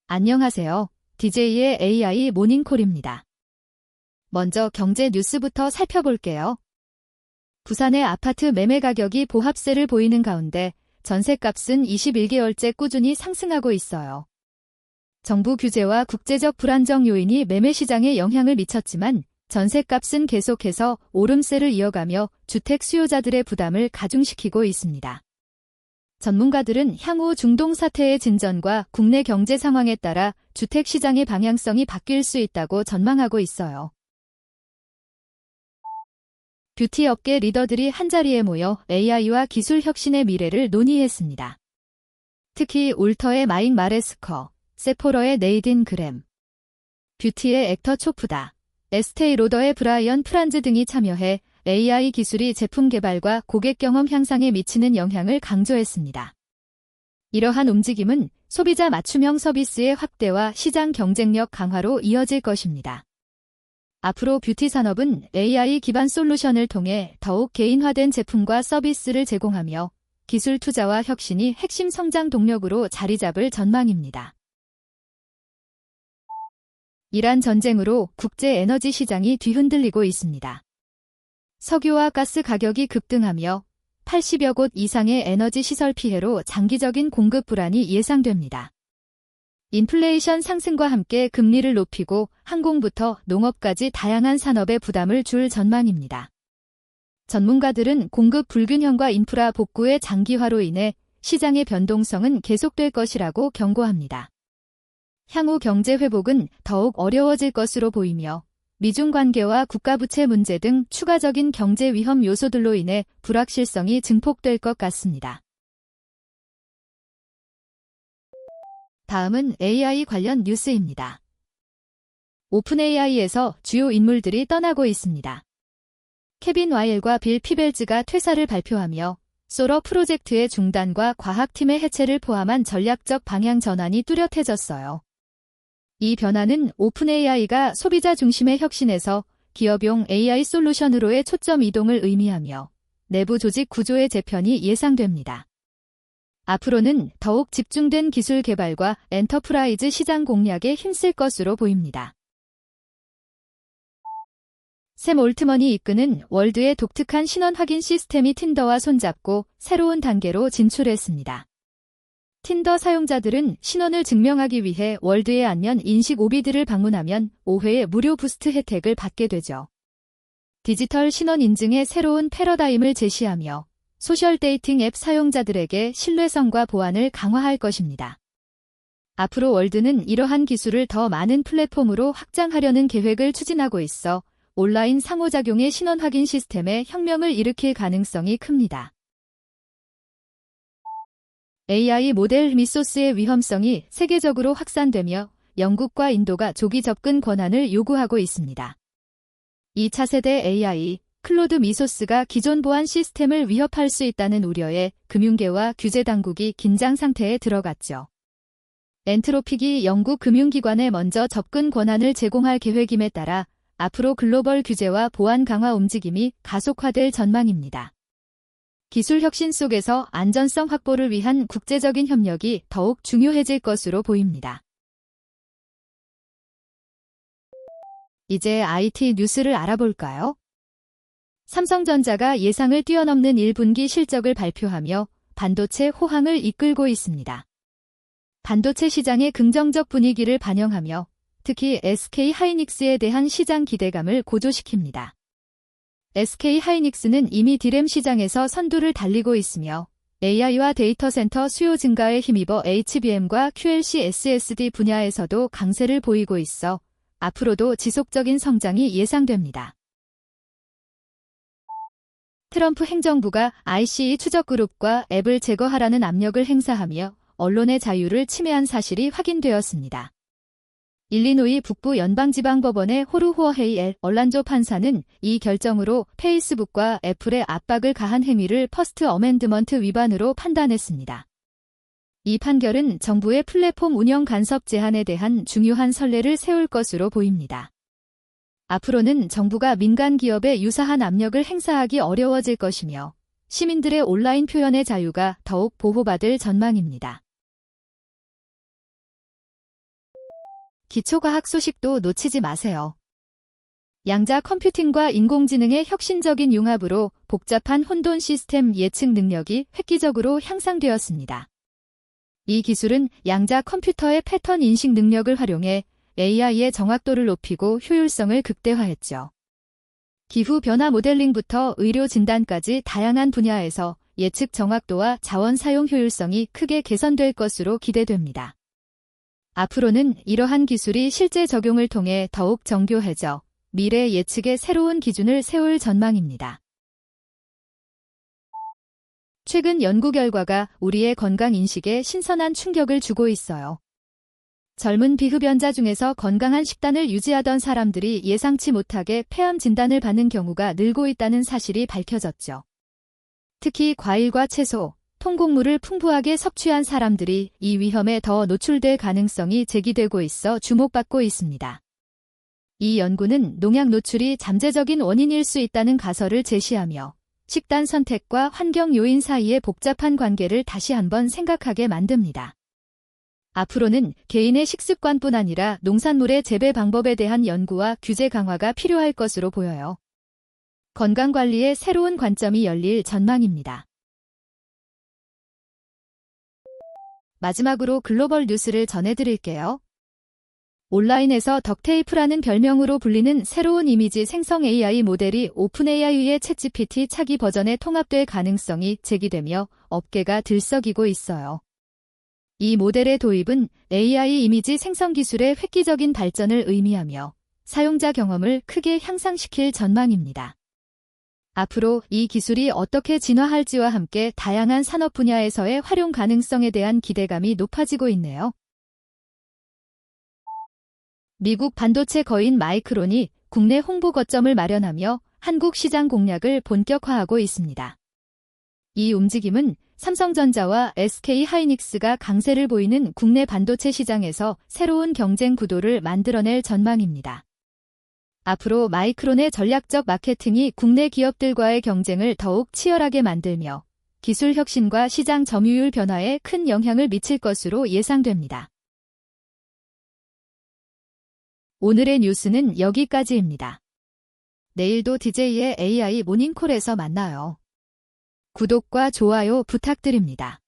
안녕하세요. DJ의 AI 모닝콜입니다. 먼저 경제 뉴스부터 살펴볼게요. 부산의 아파트 매매 가격이 보합세를 보이는 가운데 전셋값은 21개월째 꾸준히 상승하고 있어요. 정부 규제와 국제적 불안정 요인이 매매 시장에 영향을 미쳤지만 전셋값은 계속해서 오름세를 이어가며 주택 수요자들의 부담을 가중시키고 있습니다. 전문가들은 향후 중동 사태의 진전과 국내 경제 상황에 따라 주택 시장의 방향성이 바뀔 수 있다고 전망하고 있어요. 뷰티 업계 리더들이 한자리에 모여 AI와 기술 혁신의 미래를 논의했습니다. 특히 울터의 마익 마레스커, 세포러의 네이딘 그램, 뷰티의 액터 초프다, 에스테이 로더의 브라이언 프란즈 등이 참여해 AI 기술이 제품 개발과 고객 경험 향상에 미치는 영향을 강조했습니다. 이러한 움직임은 소비자 맞춤형 서비스의 확대와 시장 경쟁력 강화로 이어질 것입니다. 앞으로 뷰티 산업은 AI 기반 솔루션을 통해 더욱 개인화된 제품과 서비스를 제공하며 기술 투자와 혁신이 핵심 성장 동력으로 자리 잡을 전망입니다. 이란 전쟁으로 국제 에너지 시장이 뒤흔들리고 있습니다. 석유와 가스 가격이 급등하며 80여 곳 이상의 에너지 시설 피해로 장기적인 공급 불안이 예상됩니다. 인플레이션 상승과 함께 금리를 높이고 항공부터 농업까지 다양한 산업에 부담을 줄 전망입니다. 전문가들은 공급 불균형과 인프라 복구의 장기화로 인해 시장의 변동성은 계속될 것이라고 경고합니다. 향후 경제 회복은 더욱 어려워질 것으로 보이며 미중 관계와 국가부채 문제 등 추가적인 경제 위험 요소들로 인해 불확실성이 증폭될 것 같습니다. 다음은 AI 관련 뉴스입니다. 오픈AI에서 주요 인물들이 떠나고 있습니다. 케빈 와일과 빌 피벨즈가 퇴사를 발표하며 소러 프로젝트의 중단과 과학팀의 해체를 포함한 전략적 방향 전환이 뚜렷해졌어요. 이 변화는 오픈AI가 소비자 중심의 혁신에서 기업용 AI 솔루션으로의 초점 이동을 의미하며 내부 조직 구조의 재편이 예상됩니다. 앞으로는 더욱 집중된 기술 개발과 엔터프라이즈 시장 공략에 힘쓸 것으로 보입니다. 샘 올트먼이 이끄는 월드의 독특한 신원 확인 시스템이 틴더와 손잡고 새로운 단계로 진출했습니다. 틴더 사용자들은 신원을 증명하기 위해 월드의 안면 인식 오비드를 방문하면 5회의 무료 부스트 혜택을 받게 되죠. 디지털 신원 인증의 새로운 패러다임을 제시하며 소셜 데이팅 앱 사용자들에게 신뢰성과 보안을 강화할 것입니다. 앞으로 월드는 이러한 기술을 더 많은 플랫폼으로 확장하려는 계획을 추진하고 있어 온라인 상호작용의 신원 확인 시스템에 혁명을 일으킬 가능성이 큽니다. AI 모델 미소스의 위험성이 세계적으로 확산되며 영국과 인도가 조기 접근 권한을 요구하고 있습니다. 2차 세대 AI, 클로드 미소스가 기존 보안 시스템을 위협할 수 있다는 우려에 금융계와 규제 당국이 긴장 상태에 들어갔죠. 엔트로픽이 영국 금융기관에 먼저 접근 권한을 제공할 계획임에 따라 앞으로 글로벌 규제와 보안 강화 움직임이 가속화될 전망입니다. 기술 혁신 속에서 안전성 확보를 위한 국제적인 협력이 더욱 중요해질 것으로 보입니다. 이제 IT 뉴스를 알아볼까요? 삼성전자가 예상을 뛰어넘는 1분기 실적을 발표하며 반도체 호황을 이끌고 있습니다. 반도체 시장의 긍정적 분위기를 반영하며 특히 SK 하이닉스에 대한 시장 기대감을 고조시킵니다. SK 하이닉스는 이미 디램 시장에서 선두를 달리고 있으며 AI와 데이터 센터 수요 증가에 힘입어 HBM과 QLC SSD 분야에서도 강세를 보이고 있어 앞으로도 지속적인 성장이 예상됩니다. 트럼프 행정부가 ICE 추적그룹과 앱을 제거하라는 압력을 행사하며 언론의 자유를 침해한 사실이 확인되었습니다. 일리노이 북부 연방지방법원의 호르호헤이 엘 얼란조 판사는 이 결정으로 페이스북과 애플에 압박을 가한 행위를 퍼스트 어멘드먼트 위반으로 판단했습니다. 이 판결은 정부의 플랫폼 운영 간섭 제한에 대한 중요한 선례를 세울 것으로 보입니다. 앞으로는 정부가 민간 기업에 유사한 압력을 행사하기 어려워질 것이며 시민들의 온라인 표현의 자유가 더욱 보호받을 전망입니다. 기초과학 소식도 놓치지 마세요. 양자 컴퓨팅과 인공지능의 혁신적인 융합으로 복잡한 혼돈 시스템 예측 능력이 획기적으로 향상되었습니다. 이 기술은 양자 컴퓨터의 패턴 인식 능력을 활용해 AI의 정확도를 높이고 효율성을 극대화했죠. 기후 변화 모델링부터 의료 진단까지 다양한 분야에서 예측 정확도와 자원 사용 효율성이 크게 개선될 것으로 기대됩니다. 앞으로는 이러한 기술이 실제 적용을 통해 더욱 정교해져 미래 예측의 새로운 기준을 세울 전망입니다. 최근 연구 결과가 우리의 건강 인식에 신선한 충격을 주고 있어요. 젊은 비흡연자 중에서 건강한 식단을 유지하던 사람들이 예상치 못하게 폐암 진단을 받는 경우가 늘고 있다는 사실이 밝혀졌죠. 특히 과일과 채소, 통곡물을 풍부하게 섭취한 사람들이 이 위험에 더 노출될 가능성이 제기되고 있어 주목받고 있습니다. 이 연구는 농약 노출이 잠재적인 원인일 수 있다는 가설을 제시하며 식단 선택과 환경 요인 사이의 복잡한 관계를 다시 한번 생각하게 만듭니다. 앞으로는 개인의 식습관뿐 아니라 농산물의 재배 방법에 대한 연구와 규제 강화가 필요할 것으로 보여요. 건강관리의 새로운 관점이 열릴 전망입니다. 마지막으로 글로벌 뉴스를 전해드릴게요. 온라인에서 덕테이프라는 별명으로 불리는 새로운 이미지 생성 AI 모델이 오픈AI의 챗GPT 차기 버전에 통합될 가능성이 제기되며 업계가 들썩이고 있어요. 이 모델의 도입은 AI 이미지 생성 기술의 획기적인 발전을 의미하며 사용자 경험을 크게 향상시킬 전망입니다. 앞으로 이 기술이 어떻게 진화할지와 함께 다양한 산업 분야에서의 활용 가능성에 대한 기대감이 높아지고 있네요. 미국 반도체 거인 마이크론이 국내 홍보 거점을 마련하며 한국 시장 공략을 본격화하고 있습니다. 이 움직임은 삼성전자와 SK하이닉스가 강세를 보이는 국내 반도체 시장에서 새로운 경쟁 구도를 만들어낼 전망입니다. 앞으로 마이크론의 전략적 마케팅이 국내 기업들과의 경쟁을 더욱 치열하게 만들며 기술 혁신과 시장 점유율 변화에 큰 영향을 미칠 것으로 예상됩니다. 오늘의 뉴스는 여기까지입니다. 내일도 DJ의 AI 모닝콜에서 만나요. 구독과 좋아요 부탁드립니다.